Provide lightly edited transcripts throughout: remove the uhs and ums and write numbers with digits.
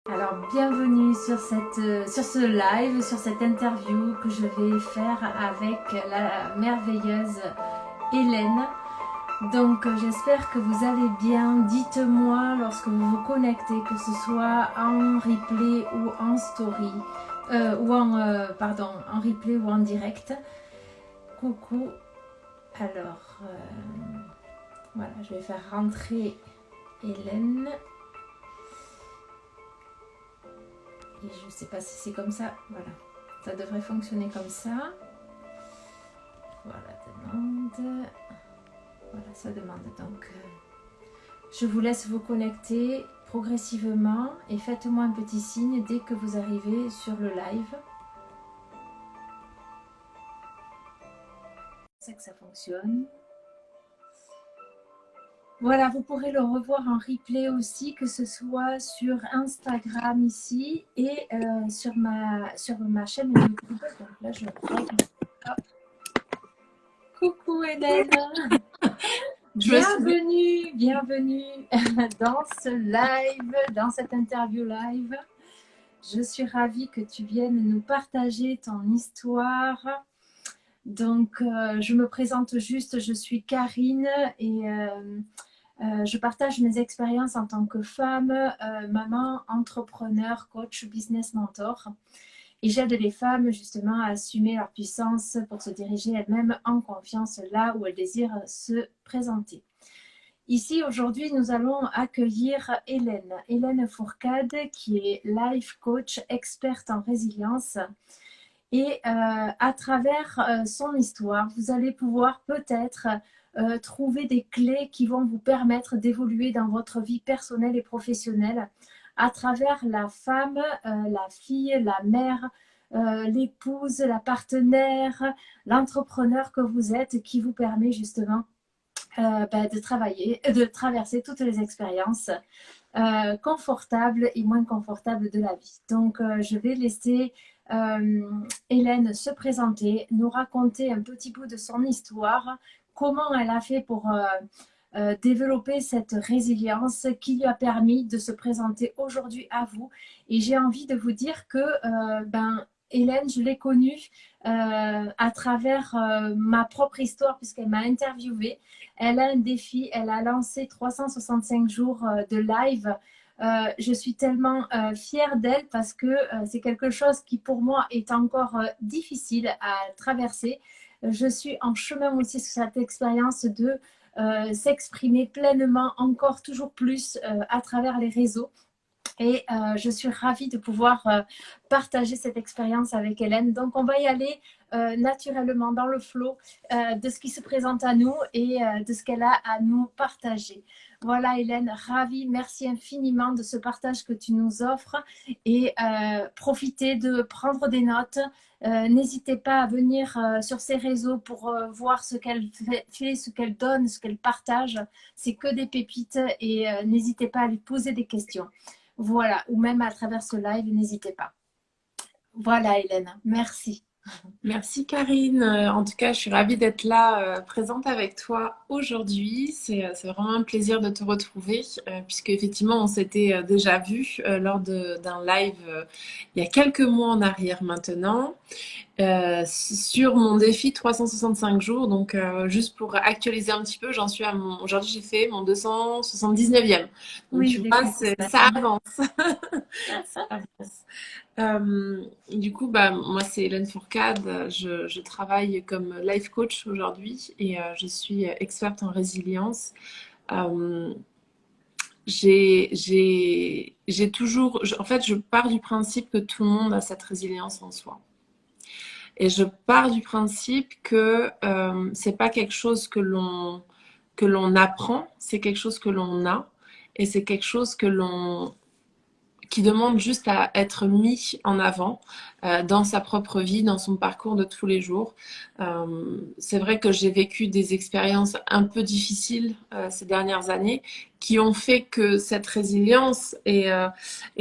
Alors, bienvenue sur ce live, sur cette interview que je vais faire avec la merveilleuse Hélène. Donc, j'espère que vous allez bien. Dites-moi lorsque vous vous connectez, que ce soit en replay ou en story, en replay ou en direct. Coucou. Alors, voilà, je vais faire rentrer Hélène. Et je ne sais pas si c'est comme ça. Voilà. Ça devrait fonctionner comme ça. Voilà, demande. Voilà, ça demande. Donc, je vous laisse vous connecter progressivement et faites-moi un petit signe dès que vous arrivez sur le live. C'est que ça fonctionne. Voilà, vous pourrez le revoir en replay aussi, que ce soit sur Instagram ici et sur ma chaîne YouTube. Donc là, je hop. Coucou Hélène. Bienvenue dans ce live, dans cette interview live. Je suis ravie que tu viennes nous partager ton histoire. Donc, je me présente juste, je suis Karine et je partage mes expériences en tant que femme, maman, entrepreneur, coach, business mentor. Et j'aide les femmes justement à assumer leur puissance pour se diriger elles-mêmes en confiance là où elles désirent se présenter. Ici, aujourd'hui, nous allons accueillir Hélène Fourcade, qui est life coach, experte en résilience. Et à travers son histoire, vous allez pouvoir peut-être trouver des clés qui vont vous permettre d'évoluer dans votre vie personnelle et professionnelle à travers la femme, la fille, la mère, l'épouse, la partenaire, l'entrepreneur que vous êtes, qui vous permet justement de travailler, de traverser toutes les expériences confortables et moins confortables de la vie. Donc, je vais laisser Hélène se présenter, nous raconter un petit bout de son histoire, comment elle a fait pour développer cette résilience qui lui a permis de se présenter aujourd'hui à vous. Et j'ai envie de vous dire que Hélène, je l'ai connue à travers ma propre histoire puisqu'elle m'a interviewée. Elle a un défi, elle a lancé 365 jours de live. Je suis tellement fière d'elle parce que c'est quelque chose qui pour moi est encore difficile à traverser. Je suis en chemin aussi sur cette expérience de s'exprimer pleinement encore toujours plus à travers les réseaux. Et je suis ravie de pouvoir partager cette expérience avec Hélène. Donc, on va y aller naturellement dans le flow de ce qui se présente à nous et de ce qu'elle a à nous partager. Voilà, Hélène, ravie. Merci infiniment de ce partage que tu nous offres et profitez de prendre des notes. N'hésitez pas à venir sur ces réseaux pour voir ce qu'elle fait, ce qu'elle donne, ce qu'elle partage. C'est que des pépites et n'hésitez pas à lui poser des questions. Voilà, ou même à travers ce live, n'hésitez pas. Voilà, Hélène, merci. Merci Karine. En tout cas, je suis ravie d'être là, présente avec toi aujourd'hui. C'est vraiment un plaisir de te retrouver, puisque effectivement, on s'était déjà vu lors d'un live il y a quelques mois en arrière maintenant, sur mon défi 365 jours. Donc, juste pour actualiser un petit peu, aujourd'hui, j'ai fait mon 279e. Donc, Oui, tu je l'ai vois, vu. ça avance. Ça avance. Du coup, moi, c'est Hélène Fourcade. Je travaille comme life coach aujourd'hui et je suis experte en résilience. Euh, j'ai toujours, en fait, je pars du principe que tout le monde a cette résilience en soi. Et je pars du principe que c'est pas quelque chose que l'on apprend, c'est quelque chose que l'on a et c'est quelque chose qui demande juste à être mis en avant dans sa propre vie, dans son parcours de tous les jours. C'est vrai que j'ai vécu des expériences un peu difficiles ces dernières années qui ont fait que cette résilience est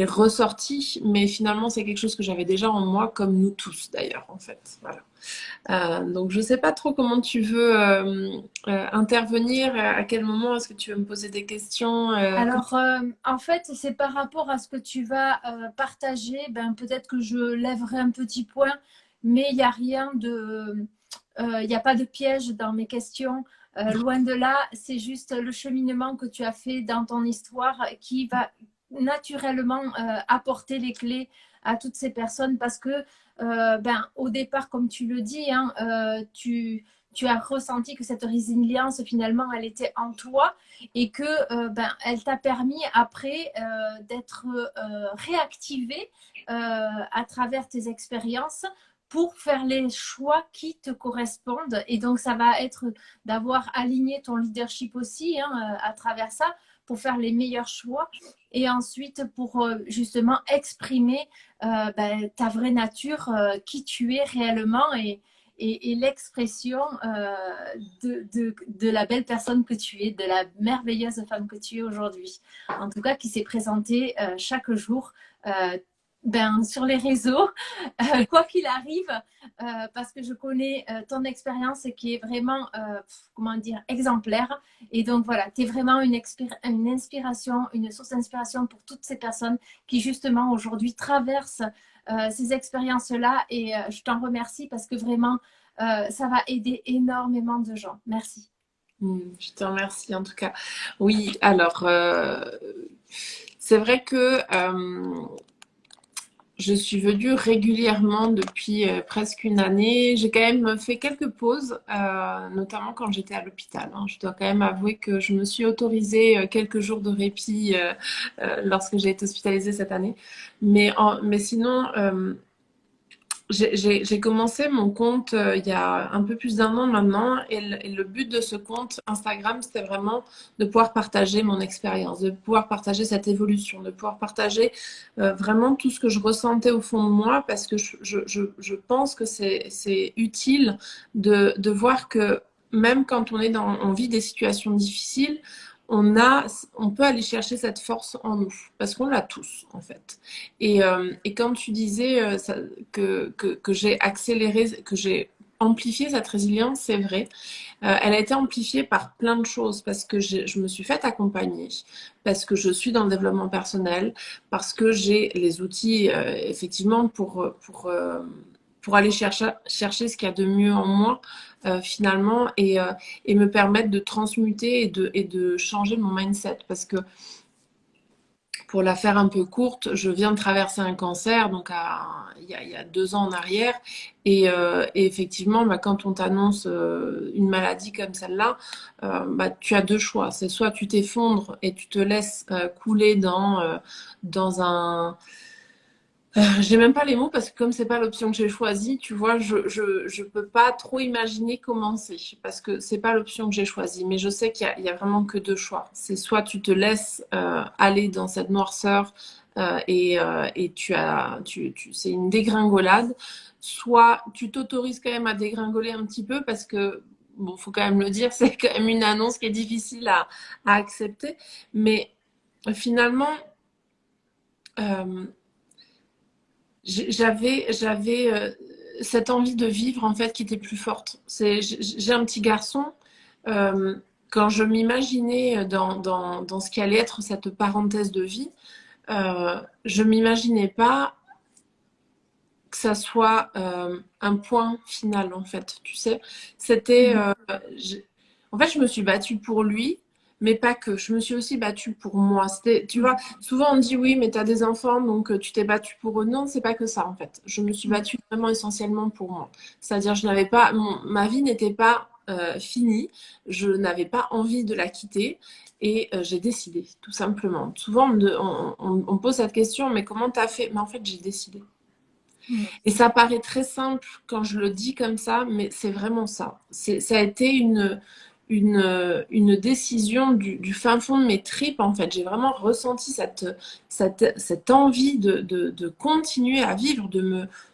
ressortie, mais finalement c'est quelque chose que j'avais déjà en moi, comme nous tous d'ailleurs en fait. Voilà. Donc, je ne sais pas trop comment tu veux intervenir, à quel moment est-ce que tu veux me poser des questions Alors, en fait, c'est par rapport à ce que tu vas partager. Ben, peut-être que je lèverai un petit point, mais il n'y a rien de... Il n'y a pas de piège dans mes questions. Loin de là, c'est juste le cheminement que tu as fait dans ton histoire qui va naturellement apporter les clés à toutes ces personnes parce que, ben, au départ, comme tu le dis, hein, tu as ressenti que cette résilience, finalement, elle était en toi et que ben, elle t'a permis après d'être réactivé à travers tes expériences pour faire les choix qui te correspondent. Et donc, ça va être d'avoir aligné ton leadership aussi hein, à travers ça pour faire les meilleurs choix et ensuite pour justement exprimer ben, ta vraie nature, qui tu es réellement et l'expression de la belle personne que tu es, de la merveilleuse femme que tu es aujourd'hui. En tout cas, qui s'est présentée chaque jour ben, sur les réseaux, quoi qu'il arrive, parce que je connais ton expérience qui est vraiment, comment dire, exemplaire. Et donc voilà, tu es vraiment une inspiration, une source d'inspiration pour toutes ces personnes qui justement aujourd'hui traversent ces expériences-là. Et je t'en remercie parce que vraiment, ça va aider énormément de gens. Merci. Je te remercie en tout cas. Oui, alors, c'est vrai que je suis venue régulièrement depuis presque une année. J'ai quand même fait quelques pauses, notamment quand j'étais à l'hôpital, hein. Je dois quand même avouer que je me suis autorisée quelques jours de répit lorsque j'ai été hospitalisée cette année. Mais sinon, j'ai commencé mon compte il y a un peu plus d'1 an maintenant et le but de ce compte Instagram, c'était vraiment de pouvoir partager mon expérience, de pouvoir partager cette évolution, de pouvoir partager vraiment tout ce que je ressentais au fond de moi parce que je pense que c'est utile de voir que même quand on vit des situations difficiles, on peut aller chercher cette force en nous parce qu'on l'a tous en fait. Et quand tu disais que j'ai accéléré, que j'ai amplifié cette résilience, c'est vrai. Elle a été amplifiée par plein de choses parce que je me suis faite accompagner, parce que je suis dans le développement personnel, parce que j'ai les outils effectivement pour aller chercher ce qu'il y a de mieux en moi finalement et me permettre de transmuter et de changer mon mindset parce que pour la faire un peu courte, je viens de traverser un cancer, donc il y a 2 ans en arrière. Et effectivement, bah, quand on t'annonce une maladie comme celle-là, bah, tu as deux choix. C'est soit tu t'effondres et tu te laisses couler dans un... j'ai même pas les mots parce que comme c'est pas l'option que j'ai choisie, tu vois, je peux pas trop imaginer comment c'est parce que c'est pas l'option que j'ai choisie. Mais je sais qu'il y a vraiment que deux choix. C'est soit tu te laisses aller dans cette noirceur et c'est une dégringolade, soit tu t'autorises quand même à dégringoler un petit peu parce que bon, faut quand même le dire, c'est quand même une annonce qui est difficile à accepter. Mais finalement, euh, j'avais cette envie de vivre en fait qui était plus forte. J'ai un petit garçon. euh, Quand je m'imaginais dans ce qui allait être cette parenthèse de vie, je m'imaginais pas que ça soit un point final en fait. Tu sais, c'était. En fait, je me suis battue pour lui, mais pas que. Je me suis aussi battue pour moi. C'était, tu vois, souvent on dit oui, mais tu as des enfants, donc tu t'es battue pour eux. Non, c'est pas que ça en fait. Je me suis battue vraiment essentiellement pour moi. C'est-à-dire, je n'avais pas, ma vie n'était pas finie. Je n'avais pas envie de la quitter. Et j'ai décidé, tout simplement. Souvent, on me pose cette question, mais comment tu as fait? Mais en fait, j'ai décidé. Et ça paraît très simple quand je le dis comme ça, mais c'est vraiment ça. Ça a été une décision du fin fond de mes tripes, en fait. J'ai vraiment ressenti cette envie de continuer à vivre,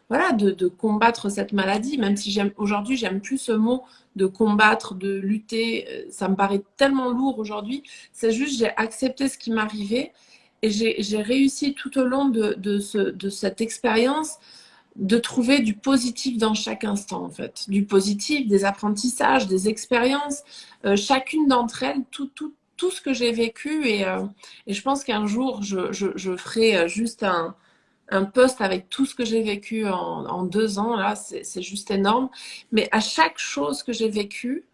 voilà, de combattre cette maladie, même si aujourd'hui, j'aime plus ce mot de combattre, de lutter. Ça me paraît tellement lourd aujourd'hui. C'est juste, j'ai accepté ce qui m'arrivait et j'ai réussi tout au long de cette expérience de trouver du positif dans chaque instant, en fait. Du positif, des apprentissages, des expériences. Chacune d'entre elles, tout ce que j'ai vécu. Et je pense qu'un jour, je ferai juste un post avec tout ce que j'ai vécu en 2 ans. Là, c'est juste énorme. Mais à chaque chose que j'ai vécue,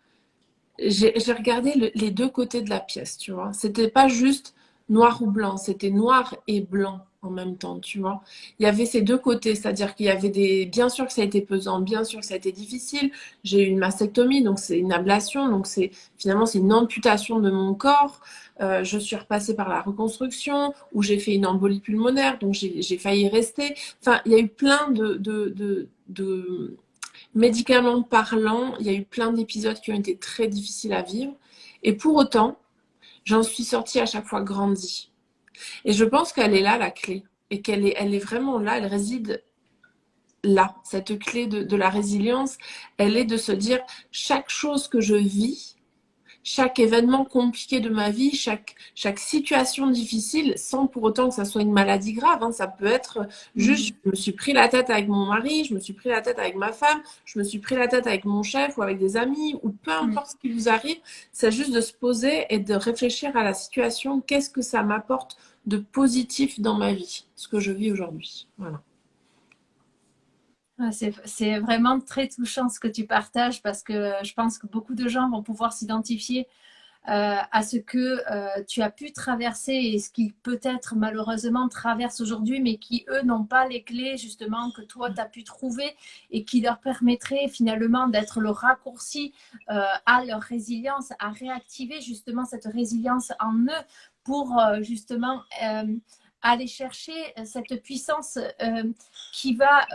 j'ai regardé les deux côtés de la pièce, tu vois. C'était pas juste noir ou blanc, c'était noir et blanc en même temps, tu vois. Il y avait ces deux côtés, c'est-à-dire qu'il y avait bien sûr que ça a été pesant, bien sûr que ça a été difficile. J'ai eu une mastectomie, donc c'est une ablation, donc finalement c'est une amputation de mon corps. Je suis repassée par la reconstruction où j'ai fait une embolie pulmonaire, donc j'ai failli rester. Enfin, il y a eu plein de médicalement parlant, il y a eu plein d'épisodes qui ont été très difficiles à vivre. Et pour autant, j'en suis sortie à chaque fois grandie. Et je pense qu'elle est là, la clé. Et elle est vraiment là, elle réside là. Cette clé de la résilience, elle est de se dire, chaque chose que je vis, chaque événement compliqué de ma vie, chaque situation difficile, sans pour autant que ça soit une maladie grave. Hein. Ça peut être juste, je me suis pris la tête avec mon mari, je me suis pris la tête avec ma femme, je me suis pris la tête avec mon chef ou avec des amis, ou peu importe ce qui vous arrive, c'est juste de se poser et de réfléchir à la situation. Qu'est-ce que ça m'apporte de positif dans ma vie, ce que je vis aujourd'hui. Voilà. C'est vraiment très touchant ce que tu partages parce que je pense que beaucoup de gens vont pouvoir s'identifier à ce que tu as pu traverser et ce qui peut-être malheureusement traverse aujourd'hui, mais qui eux n'ont pas les clés justement que toi tu as pu trouver et qui leur permettraient finalement d'être le raccourci à leur résilience, à réactiver justement cette résilience en eux pour justement aller chercher cette puissance qui va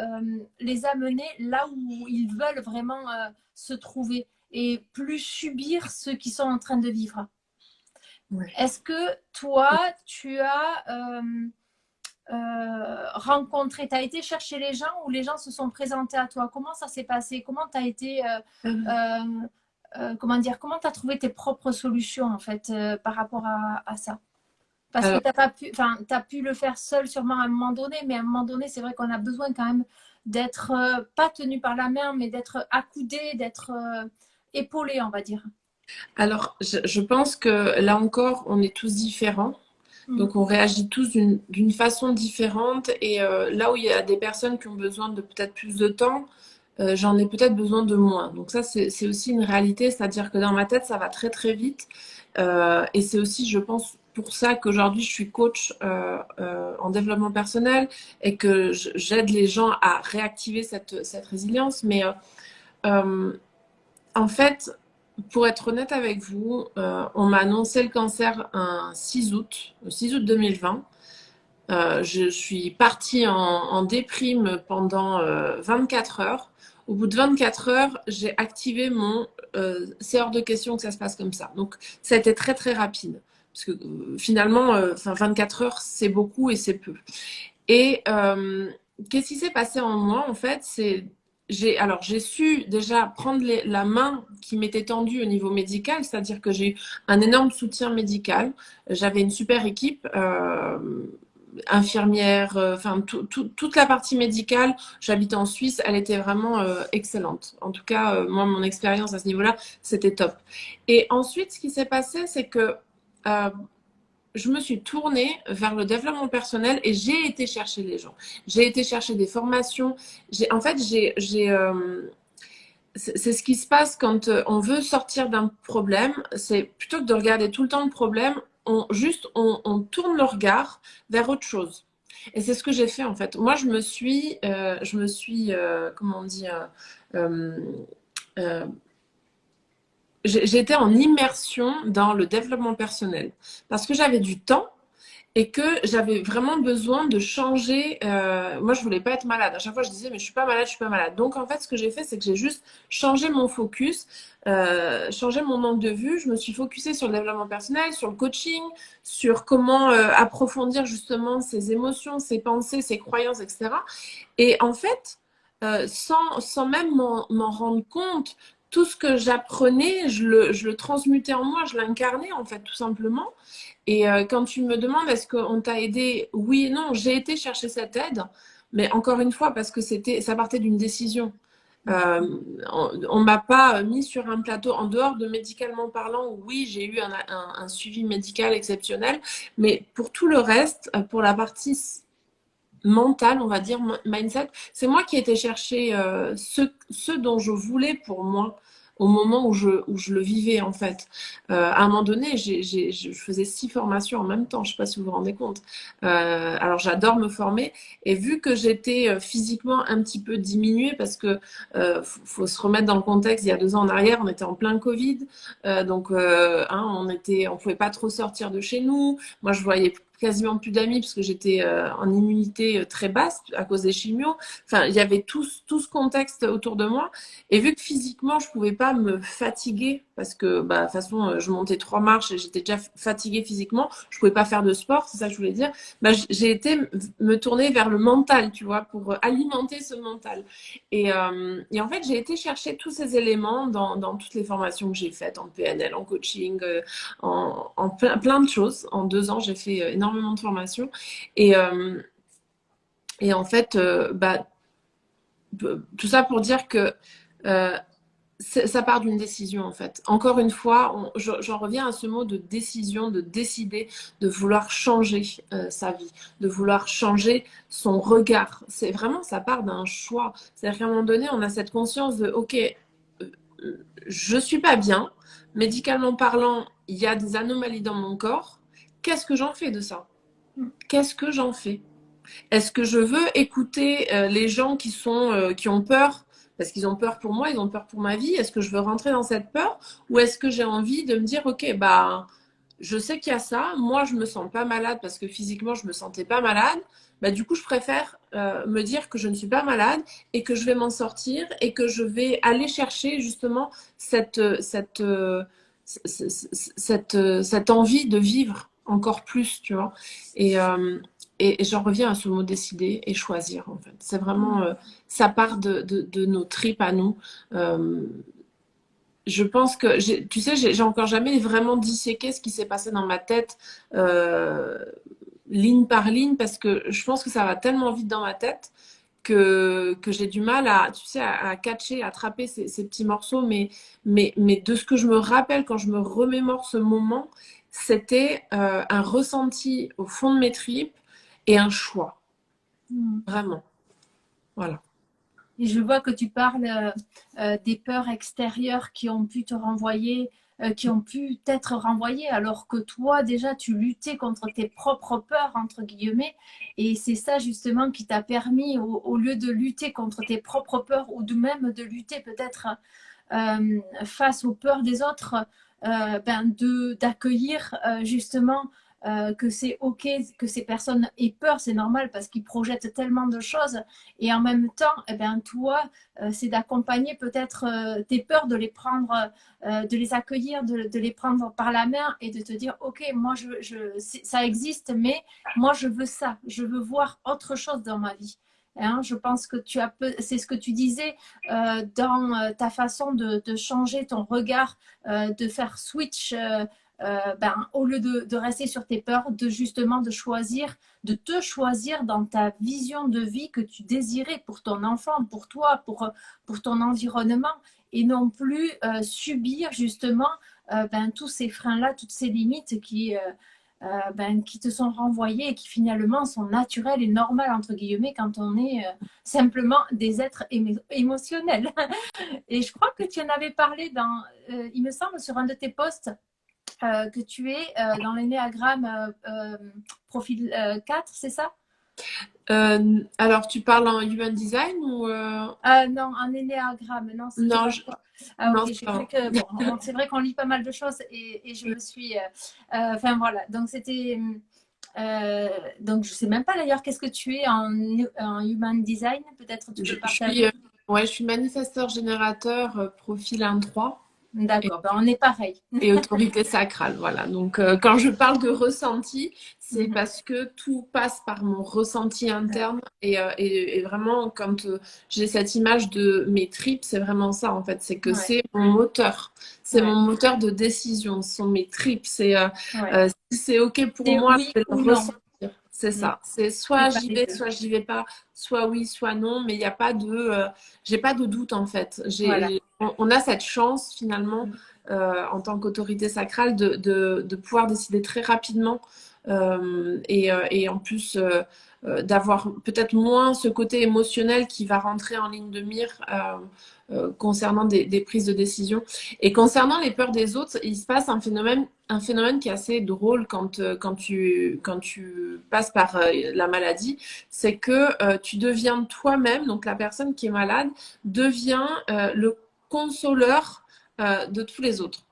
les amener là où ils veulent vraiment se trouver et plus subir ceux qui sont en train de vivre. Ouais. Est-ce que toi, tu as rencontré, tu as été chercher les gens ou les gens se sont présentés à toi? Comment ça s'est passé? Comment tu as été comment dire, comment tu as trouvé tes propres solutions en fait par rapport à ça? Parce que tu as pu le faire seul sûrement à un moment donné, mais à un moment donné, c'est vrai qu'on a besoin quand même d'être pas tenu par la main, mais d'être accoudé, d'être épaulé, on va dire. Alors, je pense que là encore, on est tous différents. Donc, on réagit tous d'une façon différente. Et là où il y a des personnes qui ont besoin de peut-être plus de temps, j'en ai peut-être besoin de moins. Donc ça, c'est aussi une réalité. C'est-à-dire que dans ma tête, ça va très, très vite. Et c'est aussi, je pense, pour ça qu'aujourd'hui, je suis coach en développement personnel et que j'aide les gens à réactiver cette résilience. Mais en fait, pour être honnête avec vous, on m'a annoncé le cancer un 6 août, le 6 août 2020. Je suis partie en déprime pendant 24 heures. Au bout de 24 heures, j'ai activé mon c'est hors de question que ça se passe comme ça. Donc, ça a été très, très rapide. Parce que finalement, 24 heures, c'est beaucoup et c'est peu. Et qu'est-ce qui s'est passé en moi, en fait, c'est j'ai su déjà prendre la main qui m'était tendue au niveau médical, c'est-à-dire que j'ai eu un énorme soutien médical. J'avais une super équipe, infirmière, enfin toute la partie médicale. J'habite en Suisse, elle était vraiment excellente. En tout cas, moi, mon expérience à ce niveau-là, c'était top. Et ensuite, ce qui s'est passé, c'est que je me suis tournée vers le développement personnel et j'ai été chercher les gens. J'ai été chercher des formations. En fait, c'est ce qui se passe quand on veut sortir d'un problème. C'est plutôt que de regarder tout le temps le problème, on tourne le regard vers autre chose. Et c'est ce que j'ai fait en fait. Moi, comment on dit, j'étais en immersion dans le développement personnel parce que j'avais du temps et que j'avais vraiment besoin de changer. Moi, je voulais pas être malade. À chaque fois, je disais, mais je suis pas malade, je suis pas malade. Donc, en fait, ce que j'ai fait, c'est que j'ai juste changé mon focus, changé mon angle de vue. Je me suis focusée sur le développement personnel, sur le coaching, sur comment approfondir justement ses émotions, ses pensées, ses croyances, etc. Et en fait, sans même m'en rendre compte, tout ce que j'apprenais, je le transmutais en moi, je l'incarnais en fait, tout simplement. Et quand tu me demandes est-ce qu'on t'a aidé, oui et non, j'ai été chercher cette aide, Mais encore une fois, parce que ça partait d'une décision. On m'a pas mis sur un plateau en dehors de médicalement parlant où oui, j'ai eu un suivi médical exceptionnel, mais pour tout le reste, pour la partie mentale, on va dire, mindset, c'est moi qui ai été chercher ce dont je voulais pour moi au moment où je le vivais en fait. À un moment donné, je faisais 6 formations en même temps, je ne sais pas si vous vous rendez compte. Alors j'adore me former et vu que j'étais physiquement un petit peu diminuée parce que faut se remettre dans le contexte, il y a 2 ans en arrière, on était en plein Covid, donc on pouvait pas trop sortir de chez nous. Moi, je voyais quasiment plus d'amis parce que j'étais en immunité très basse à cause des chimios. Enfin, il y avait tout ce contexte autour de moi. Et vu que physiquement, je pouvais pas me fatiguer parce que, bah, de toute façon, je montais 3 marches et j'étais déjà fatiguée physiquement, je pouvais pas faire de sport, c'est ça que je voulais dire. Bah, j'ai été me tourner vers le mental, tu vois, pour alimenter ce mental. Et en fait, j'ai été chercher tous ces éléments dans toutes les formations que j'ai faites en PNL, en coaching, en plein de choses. En 2 ans, j'ai fait énormément de formations. Et, et en fait, bah, tout ça pour dire que ça part d'une décision en fait. Encore une fois, j'en reviens à ce mot de décision, de décider, de vouloir changer sa vie, de vouloir changer son regard. C'est vraiment, ça part d'un choix. C'est-à-dire qu'à un moment donné, on a cette conscience de, ok, je suis pas bien, médicalement parlant, il y a des anomalies dans mon corps. Qu'est-ce que j'en fais de ça? Qu'est-ce que j'en fais? Est-ce que je veux écouter les gens qui ont peur parce qu'ils ont peur pour moi, ils ont peur pour ma vie? Est-ce que je veux rentrer dans cette peur ou est-ce que j'ai envie de me dire ok, bah je sais qu'il y a ça, moi je me sens pas malade parce que physiquement je me sentais pas malade, bah du coup je préfère me dire que je ne suis pas malade et que je vais m'en sortir et que je vais aller chercher justement cette envie de vivre encore plus, tu vois. Et, et j'en reviens à ce mot décider et choisir, en fait. C'est vraiment, ça part de nos tripes à nous. Euh, je pense que, tu sais, j'ai encore jamais vraiment disséqué ce qui s'est passé dans ma tête, ligne par ligne, parce que je pense que ça va tellement vite dans ma tête que j'ai du mal à, tu sais, à catcher, à attraper ces petits morceaux. Mais de ce que je me rappelle quand je me remémore ce moment, c'était un ressenti au fond de mes tripes et un choix. Vraiment. Voilà. Et je vois que tu parles des peurs extérieures qui ont pu te renvoyer, qui ont pu t'être renvoyées, alors que toi, déjà, tu luttais contre tes propres peurs, entre guillemets. Et c'est ça, justement, qui t'a permis, au lieu de lutter contre tes propres peurs, ou de même de lutter peut-être face aux peurs des autres, d'accueillir justement que c'est ok que ces personnes aient peur, c'est normal parce qu'ils projettent tellement de choses. Et en même temps, eh ben, toi, c'est d'accompagner peut-être tes peurs, de les prendre, de les accueillir, de les prendre par la main et de te dire, ok, moi, ça existe, mais moi, je veux ça, je veux voir autre chose dans ma vie. Hein, je pense que c'est ce que tu disais dans ta façon de changer ton regard, de faire switch, au lieu de rester sur tes peurs, de choisir, de te choisir dans ta vision de vie que tu désirais pour ton enfant, pour toi, pour ton environnement, et non plus subir justement tous ces freins-là, toutes ces limites qui te sont renvoyées et qui finalement sont naturelles et normales, entre guillemets, quand on est simplement des êtres émotionnels. Et je crois que tu en avais parlé il me semble, sur un de tes posts, que tu es dans l'énéagramme profil 4, c'est ça? Alors, tu parles en human design ou Non, un énéagramme, non, c'était non, pas toi. Ah non, ok, j'ai cru que, bon, c'est vrai qu'on lit pas mal de choses et je me suis... Enfin voilà, donc c'était... donc je sais même pas d'ailleurs qu'est-ce que tu es en human design, peut-être tu peux partager. Ouais, je suis manifesteur générateur profil 1-3. D'accord, ben on est pareil. Et autorité sacrale, voilà. Donc, quand je parle de ressenti, c'est parce que tout passe par mon ressenti interne. Et vraiment, quand j'ai cette image de mes tripes, c'est vraiment ça, en fait. C'est que c'est mon moteur. C'est mon moteur de décision. Ce sont mes tripes. Si c'est OK pour moi, oui je vais le ou non. ressentir. C'est Mm. ça. C'est C'est soit pas j'y les vais, deux. soit j'y vais pas, soit oui, soit non, mais il n'y a pas j'ai pas de doute en fait. Voilà. On a cette chance finalement Mm. en tant qu'autorité sacrale de pouvoir décider très rapidement et en plus d'avoir peut-être moins ce côté émotionnel qui va rentrer en ligne de mire concernant des prises de décision. Et concernant les peurs des autres, il se passe un phénomène qui est assez drôle quand tu passes par la maladie, c'est que tu deviens toi-même, donc la personne qui est malade, devient le consoleur de tous les autres.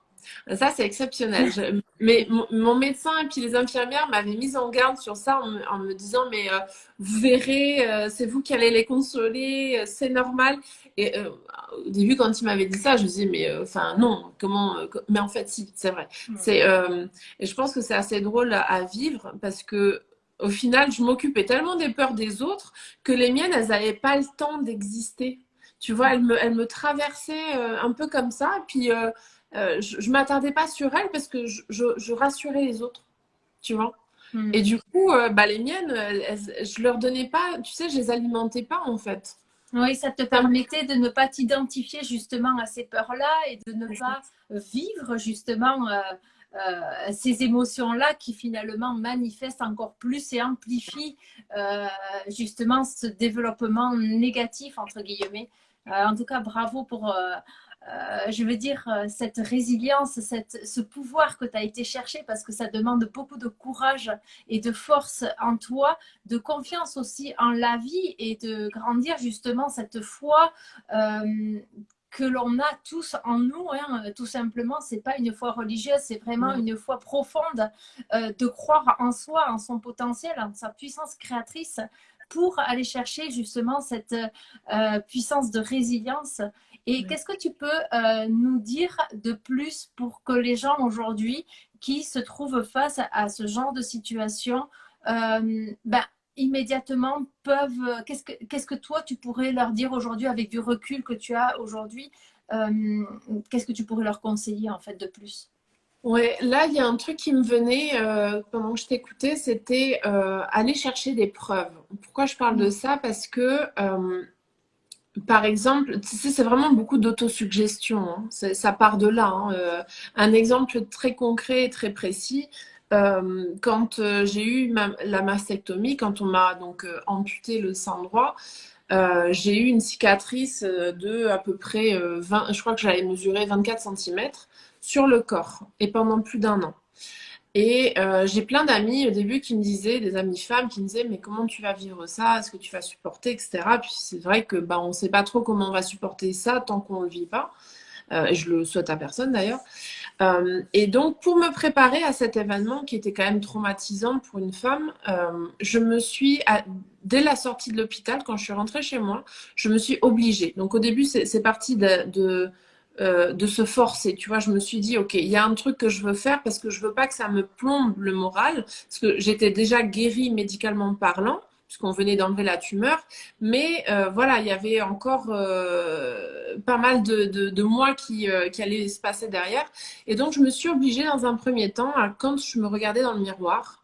Ça, c'est exceptionnel. Mais mon médecin et puis les infirmières m'avaient mise en garde sur ça en me disant, mais vous verrez, c'est vous qui allez les consoler, c'est normal. Et au début, quand il m'avait dit ça, je me disais, mais enfin, non, comment mais en fait, si, c'est vrai. Mm. Et je pense que c'est assez drôle à vivre parce que au final, je m'occupais tellement des peurs des autres que les miennes, elles n'avaient pas le temps d'exister. Tu vois, elles me traversaient un peu comme ça. Et puis, je m'attardais pas sur elles parce que je rassurais les autres, tu vois. Et Mm. du coup, les miennes, je leur donnais pas, tu sais, je les alimentais pas en fait. Oui, ça te Ça me- permettait de ne pas t'identifier justement à ces peurs-là et de ne pas vivre justement ces émotions-là qui finalement manifestent encore plus et amplifient justement ce développement négatif, entre guillemets. En tout cas, bravo pour, je veux dire, cette résilience, ce pouvoir que tu as été chercher parce que ça demande beaucoup de courage et de force en toi, de confiance aussi en la vie et de grandir justement cette foi que l'on a tous en nous, hein, tout simplement. C'est pas une foi religieuse, c'est vraiment une foi profonde de croire en soi, en son potentiel, en sa puissance créatrice pour aller chercher justement cette puissance de résilience. Et qu'est-ce que tu peux nous dire de plus pour que les gens aujourd'hui qui se trouvent face à ce genre de situation ben, immédiatement peuvent. Qu'est-ce que toi tu pourrais leur dire aujourd'hui avec du recul que tu as aujourd'hui qu'est-ce que tu pourrais leur conseiller en fait de plus? Ouais, là, il y a un truc qui me venait pendant que je t'écoutais, c'était aller chercher des preuves. Pourquoi je parle de ça? Parce que par exemple, tu sais, c'est vraiment beaucoup d'autosuggestion, hein. Ça part de là, hein. Un exemple très concret et très précis, quand j'ai eu la mastectomie, quand on m'a donc amputé le sein droit, j'ai eu une cicatrice de à peu près 20, je crois que j'avais mesuré 24 centimètres sur le corps et pendant plus d'un an. Et j'ai plein d'amis au début qui me disaient, des amies femmes qui me disaient, mais comment tu vas vivre ça? Est-ce que tu vas supporter, etc. Puis c'est vrai que bah, on ne sait pas trop comment on va supporter ça tant qu'on ne le vit pas. Et je le souhaite à personne d'ailleurs. Et donc, pour me préparer à cet événement qui était quand même traumatisant pour une femme, je me suis, dès la sortie de l'hôpital, quand je suis rentrée chez moi, je me suis obligée. Donc, au début, c'est parti de se forcer. Tu vois, je me suis dit, OK, il y a un truc que je veux faire parce que je veux pas que ça me plombe le moral, parce que j'étais déjà guérie médicalement parlant, puisqu'on venait d'enlever la tumeur. Mais voilà, il y avait encore pas mal de mois qui allaient se passer derrière. Et donc, je me suis obligée dans un premier temps, quand je me regardais dans le miroir,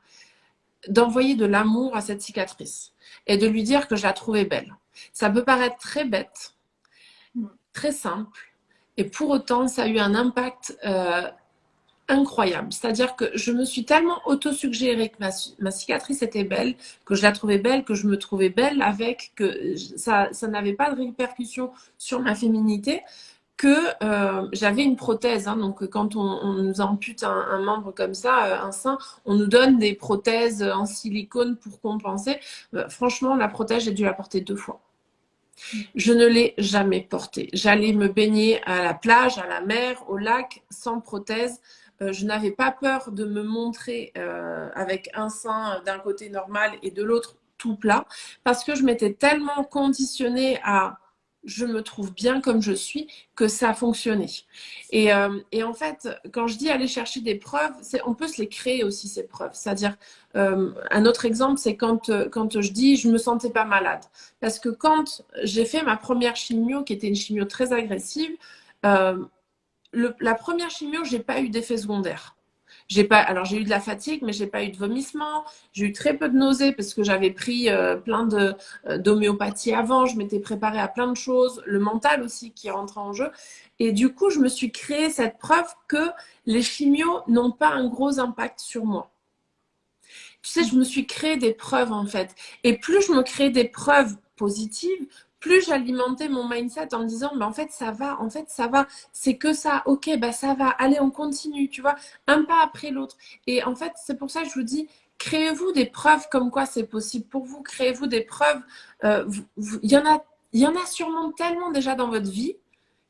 d'envoyer de l'amour à cette cicatrice et de lui dire que je la trouvais belle. Ça peut paraître très bête, très simple, et pour autant, ça a eu un impact incroyable. C'est-à-dire que je me suis tellement auto-suggérée que ma cicatrice était belle, que je la trouvais belle, que je me trouvais belle avec, que ça n'avait pas de répercussion sur ma féminité, que j'avais une prothèse. Hein, donc, quand on nous ampute un membre comme ça, un sein, on nous donne des prothèses en silicone pour compenser. Franchement, la prothèse, j'ai dû la porter 2 fois. Je ne l'ai jamais portée. J'allais me baigner à la plage, à la mer, au lac, sans prothèse. Je n'avais pas peur de me montrer avec un sein d'un côté normal et de l'autre tout plat, parce que je m'étais tellement conditionnée à je me trouve bien comme je suis que ça a fonctionné. Et en fait, quand je dis aller chercher des preuves, on peut se les créer aussi, ces preuves. C'est-à-dire, un autre exemple, c'est quand je dis je me sentais pas malade. Parce que quand j'ai fait ma première chimio, qui était une chimio très agressive, la première chimio, j'ai pas eu d'effet secondaire. Alors j'ai eu de la fatigue, mais j'ai pas eu de vomissement. J'ai eu très peu de nausées parce que j'avais pris plein d'homéopathie avant. Je m'étais préparée à plein de choses. Le mental aussi qui rentre en jeu. Et du coup, je me suis créé cette preuve que les chimios n'ont pas un gros impact sur moi. Tu sais, je me suis créé des preuves en fait. Et plus je me créais des preuves positives, plus j'alimentais mon mindset en me disant, mais en fait ça va, c'est que ça, ok, bah ça va, allez, on continue, tu vois, un pas après l'autre. Et en fait, c'est pour ça que je vous dis, créez-vous des preuves comme quoi c'est possible pour vous, créez-vous des preuves. Il y en a sûrement tellement déjà dans votre vie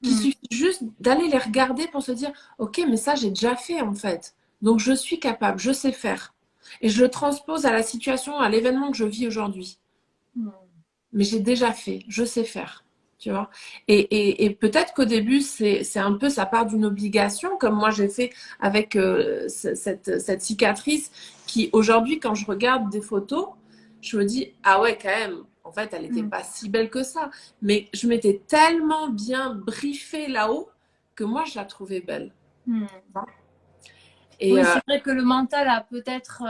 qu'il suffit juste d'aller les regarder pour se dire, ok, mais ça j'ai déjà fait en fait. Donc je suis capable, je sais faire. Et je le transpose à la situation, à l'événement que je vis aujourd'hui. Mais j'ai déjà fait, je sais faire, tu vois. Et peut-être qu'au début, c'est un peu, ça part d'une obligation, comme moi j'ai fait avec cette cicatrice qui, aujourd'hui, quand je regarde des photos, je me dis, ah ouais, quand même, en fait, elle n'était pas si belle que ça. Mais je m'étais tellement bien briefée là-haut que moi, je la trouvais belle. Et Oui, c'est vrai que le mental a peut-être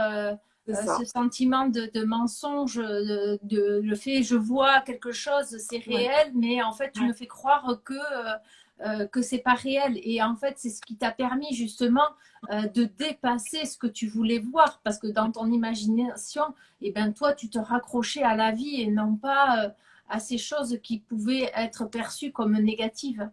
c'est ça. ce sentiment de mensonge, le fait je vois quelque chose, c'est Ouais. réel, mais en fait tu Ouais. me fais croire que c'est pas réel. Et en fait, c'est ce qui t'a permis justement de dépasser ce que tu voulais voir, parce que dans ton imagination, eh ben, toi, tu te raccrochais à la vie et non pas à ces choses qui pouvaient être perçues comme négatives.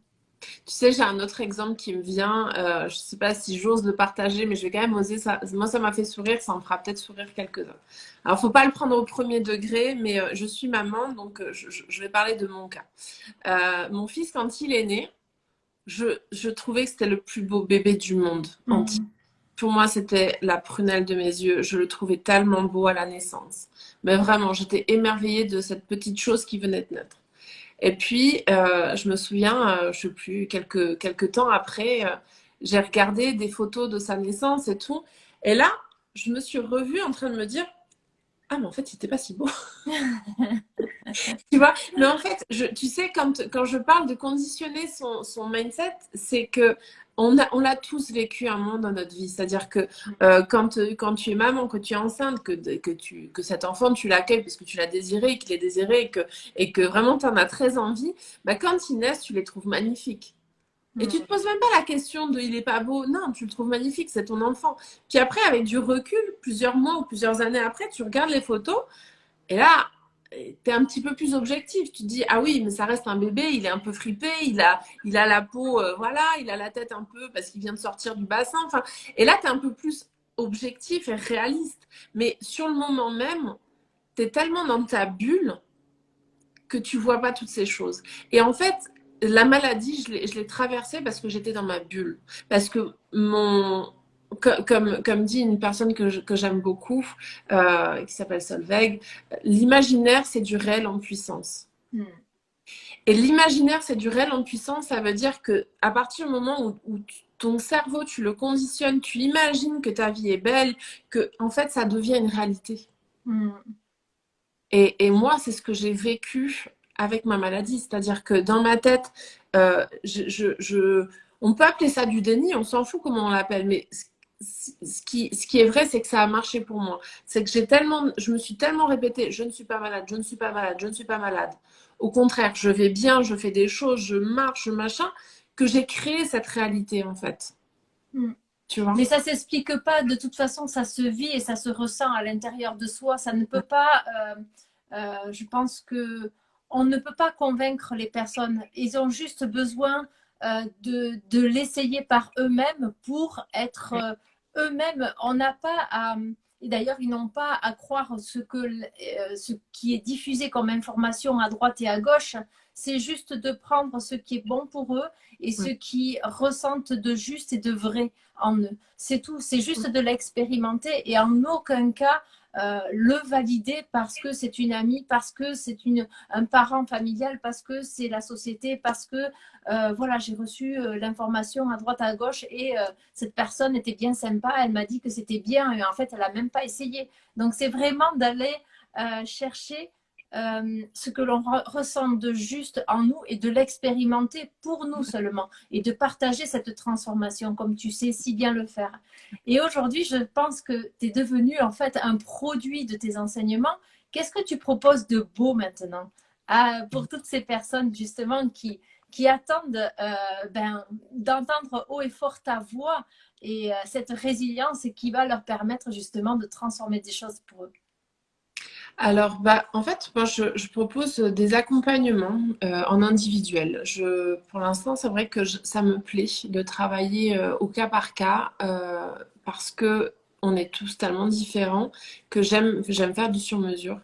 Tu sais, j'ai un autre exemple qui me vient. Je ne sais pas si j'ose le partager, mais je vais quand même oser ça. Moi, ça m'a fait sourire. Ça en fera peut-être sourire quelques-uns. Alors, faut pas le prendre au premier degré, mais je suis maman, donc je vais parler de mon cas. Mon fils, quand il est né, je trouvais que c'était le plus beau bébé du monde entier. Pour moi, c'était la prunelle de mes yeux. Je le trouvais tellement beau à la naissance. Mais vraiment, j'étais émerveillée de cette petite chose qui venait de naître. Et puis, je me souviens, je sais plus, quelques temps après, j'ai regardé des photos de sa naissance et tout. Et là, je me suis revue en train de me dire, ah, mais en fait, il n'était pas si beau. Tu vois? Mais en fait, tu sais, quand je parle de conditionner son mindset, c'est que on l'a tous vécu un moment dans notre vie. C'est-à-dire que quand tu es maman, que tu es enceinte, que cet enfant, tu l'accueilles parce que tu l'as désiré, qu'il est désiré et que vraiment tu en as très envie, bah, quand ils naissent, tu les trouves magnifiques. Et tu te poses même pas la question de il est pas beau. Non, tu le trouves magnifique, c'est ton enfant. Puis après, avec du recul, plusieurs mois ou plusieurs années après, tu regardes les photos et là, tu es un petit peu plus objectif. Tu te dis, ah oui, mais ça reste un bébé, il est un peu fripé, il a la peau, voilà, il a la tête un peu parce qu'il vient de sortir du bassin. Enfin, et là, tu es un peu plus objectif et réaliste. Mais sur le moment même, tu es tellement dans ta bulle que tu vois pas toutes ces choses. Et en fait, la maladie, je l'ai traversée parce que j'étais dans ma bulle. Parce que comme dit une personne que j'aime beaucoup, qui s'appelle Solveig, l'imaginaire, c'est du réel en puissance. Et l'imaginaire, c'est du réel en puissance, ça veut dire que à partir du moment où ton cerveau, tu le conditionnes, tu imagines que ta vie est belle, que en fait, ça devient une réalité. Et moi, c'est ce que j'ai vécu avec ma maladie. C'est-à-dire que dans ma tête, on peut appeler ça du déni, on s'en fout comment on l'appelle, mais ce qui est vrai, c'est que ça a marché pour moi. C'est que je me suis tellement répété, je ne suis pas malade, je ne suis pas malade, je ne suis pas malade. Au contraire, je vais bien, je fais des choses, je marche, machin, que j'ai créé cette réalité en fait. Tu vois? Mais ça s'explique pas, de toute façon, ça se vit et ça se ressent à l'intérieur de soi. Ça ne peut pas, je pense que on ne peut pas convaincre les personnes. Ils ont juste besoin de l'essayer par eux-mêmes pour être eux-mêmes. On n'a pas à, et d'ailleurs, ils n'ont pas à croire ce qui est diffusé comme information à droite et à gauche. C'est juste de prendre ce qui est bon pour eux et ce qu'ils ressentent de juste et de vrai en eux. C'est tout, c'est juste de l'expérimenter et en aucun cas le valider parce que c'est une amie, parce que c'est un parent familial, parce que c'est la société, parce que voilà, j'ai reçu l'information à droite à gauche et cette personne était bien sympa, elle m'a dit que c'était bien et en fait elle n'a même pas essayé. Donc c'est vraiment d'aller chercher ce que l'on ressent de juste en nous et de l'expérimenter pour nous seulement et de partager cette transformation comme tu sais si bien le faire. Et aujourd'hui, je pense que tu es devenu en fait un produit de tes enseignements. Qu'est-ce que tu proposes de beau maintenant pour toutes ces personnes justement qui attendent d'entendre haut et fort ta voix et cette résilience qui va leur permettre justement de transformer des choses pour eux? Alors, en fait, moi, je propose des accompagnements en individuel. Pour l'instant, c'est vrai que ça me plaît de travailler au cas par cas parce que on est tous tellement différents que j'aime faire du sur-mesure.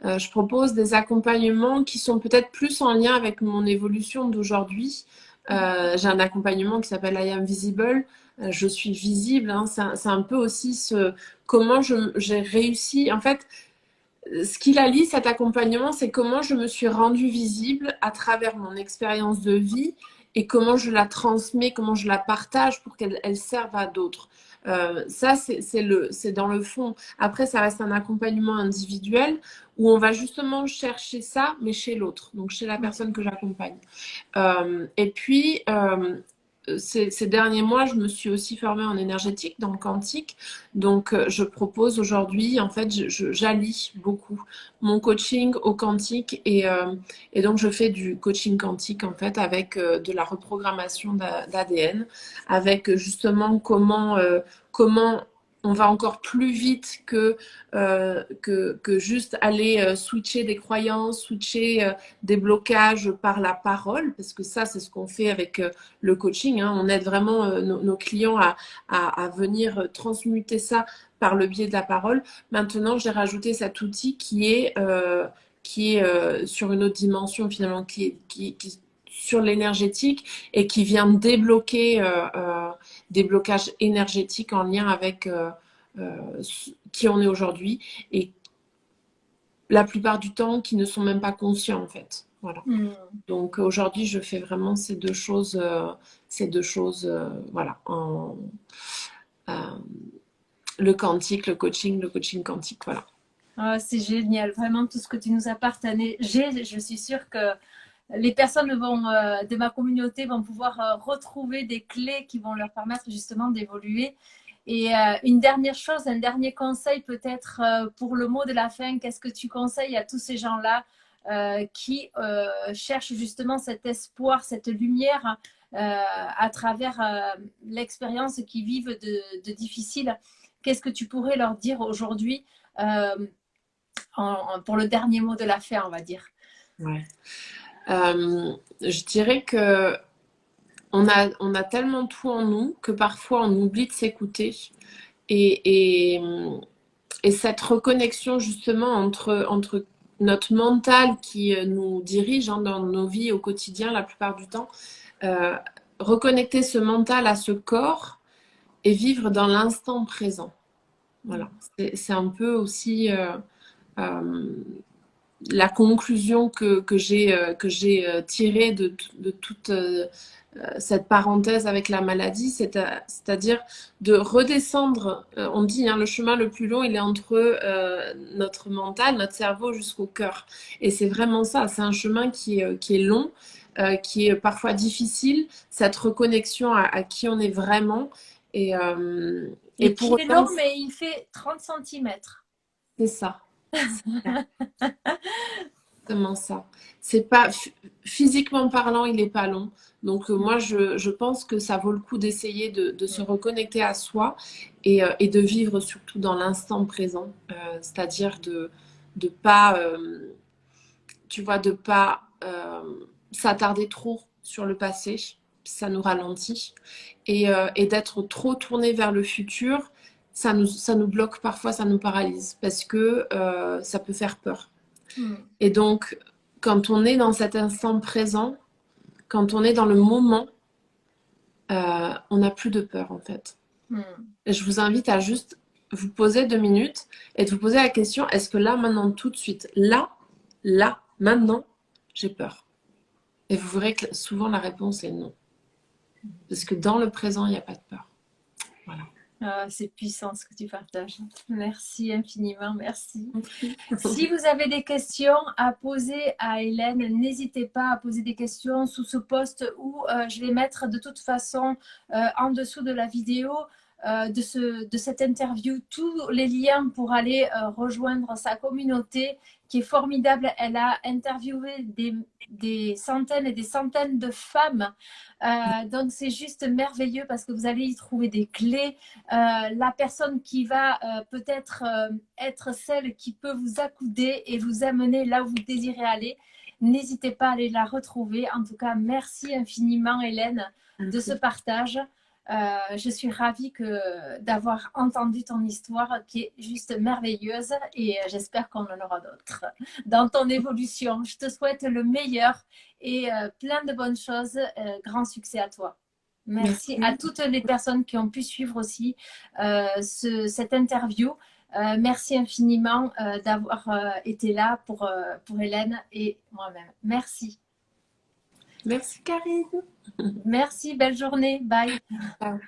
Je propose des accompagnements qui sont peut-être plus en lien avec mon évolution d'aujourd'hui. J'ai un accompagnement qui s'appelle I Am Visible. Je suis visible, hein. C'est un peu aussi comment j'ai réussi. En fait, ce qu'il allie, cet accompagnement, c'est comment je me suis rendue visible à travers mon expérience de vie et comment je la transmets, comment je la partage pour qu'elle serve à d'autres. Ça, c'est dans le fond. Après, ça reste un accompagnement individuel où on va justement chercher ça, mais chez l'autre, donc chez la personne que j'accompagne. Et puis, ces derniers mois, je me suis aussi formée en énergétique, dans le quantique. Donc, je propose aujourd'hui, en fait, j'allie beaucoup mon coaching au quantique et donc je fais du coaching quantique, en fait, avec de la reprogrammation d'ADN, avec justement comment on va encore plus vite que juste aller switcher des croyances, switcher des blocages par la parole, parce que ça, c'est ce qu'on fait avec le coaching. Hein. On aide vraiment nos clients à venir transmuter ça par le biais de la parole. Maintenant, j'ai rajouté cet outil qui est sur une autre dimension, finalement, qui sur l'énergétique et qui vient débloquer des blocages énergétiques en lien avec qui on est aujourd'hui et la plupart du temps qui ne sont même pas conscients en fait. Voilà. Donc aujourd'hui, je fais vraiment ces deux choses, voilà, le quantique, le coaching quantique, voilà. Oh, c'est génial, vraiment tout ce que tu nous as partagé. Je suis sûre que les personnes de ma communauté vont pouvoir retrouver des clés qui vont leur permettre justement d'évoluer. Et une dernière chose, un dernier conseil peut-être pour le mot de la fin, qu'est-ce que tu conseilles à tous ces gens-là qui cherchent justement cet espoir, cette lumière à travers l'expérience qu'ils vivent de difficile? Qu'est-ce que tu pourrais leur dire aujourd'hui pour le dernier mot de la fin, on va dire? Ouais. Je dirais que on a tellement tout en nous que parfois on oublie de s'écouter et cette reconnexion justement entre notre mental qui nous dirige dans nos vies au quotidien la plupart du temps, reconnecter ce mental à ce corps et vivre dans l'instant présent. Voilà, c'est un peu aussi la conclusion que j'ai tirée de toute cette parenthèse avec la maladie, c'est-à-dire de redescendre. On dit, hein, le chemin le plus long, il est entre notre mental, notre cerveau jusqu'au cœur. Et c'est vraiment ça, c'est un chemin qui est long, qui est parfois difficile, cette reconnexion à qui on est vraiment. Et qui est long, mais il fait 30 centimètres. C'est ça. Exactement ça. C'est pas physiquement parlant, il n'est pas long. Donc moi, je pense que ça vaut le coup d'essayer de se reconnecter à soi et de vivre surtout dans l'instant présent. C'est-à-dire de pas, tu vois, de pas s'attarder trop sur le passé. Ça nous ralentit. Et d'être trop tourné vers le futur, ça nous bloque parfois, ça nous paralyse parce que ça peut faire peur. Et donc, quand on est dans cet instant présent, quand on est dans le moment, on n'a plus de peur en fait. Et je vous invite à juste vous poser 2 minutes et de vous poser la question, est-ce que là, maintenant, tout de suite, là, maintenant, j'ai peur? Et vous verrez que souvent la réponse est non. Parce que dans le présent, il n'y a pas de peur. Voilà. C'est puissant ce que tu partages. Merci infiniment, merci. Si vous avez des questions à poser à Hélène, n'hésitez pas à poser des questions sous ce post ou je vais mettre de toute façon en dessous de la vidéo de cette interview tous les liens pour aller rejoindre sa communauté qui est formidable. Elle a interviewé des centaines et des centaines de femmes. Donc c'est juste merveilleux parce que vous allez y trouver des clés. La personne qui va peut-être être celle qui peut vous accouder et vous amener là où vous désirez aller. N'hésitez pas à aller la retrouver. En tout cas, merci infiniment Hélène de ce partage. Je suis ravie d'avoir entendu ton histoire qui est juste merveilleuse et j'espère qu'on en aura d'autres dans ton évolution. Je te souhaite le meilleur et plein de bonnes choses. Grand succès à toi. Merci à toutes les personnes qui ont pu suivre aussi cette interview. Merci infiniment d'avoir été là pour Hélène et moi-même. Merci. Merci Karine. Merci, belle journée. Bye. Ciao.